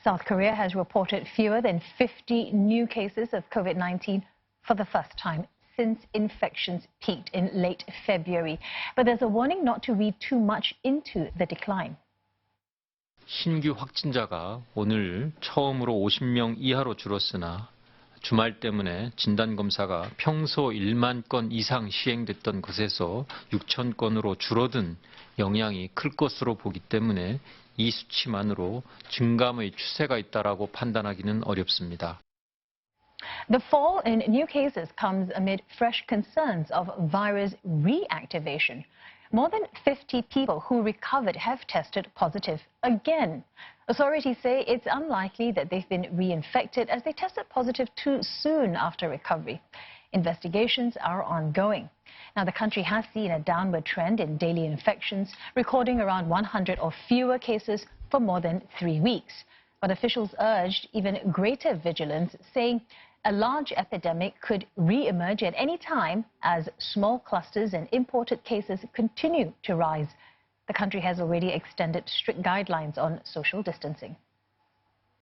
South Korea has reported fewer than 50 new cases of COVID-19 for the first time since infections peaked in late February. But there's a warning not to read too much into the decline. 신규 확진자가 오늘 처음으로 50명 이하로 줄었으나 주말 때문에 진단검사가 평소 1만 건 이상 시행됐던 것에서 6천 건으로 줄어든 영향이 클 것으로 보기 때문에 이 수치만으로 증감의 추세가 있다라고 판단하기는 어렵습니다. The fall in new cases comes amid fresh concerns of virus reactivation. More than 50 people who recovered have tested positive again. Authorities say it's unlikely that they've been reinfected as they tested positive too soon after recovery. Investigations are ongoing. Now, the country has seen a downward trend in daily infections, recording around 100 or fewer cases for more than 3 weeks. But officials urged even greater vigilance, saying a large epidemic could re-emerge at any time as small clusters and imported cases continue to rise. The country has already extended strict guidelines on social distancing.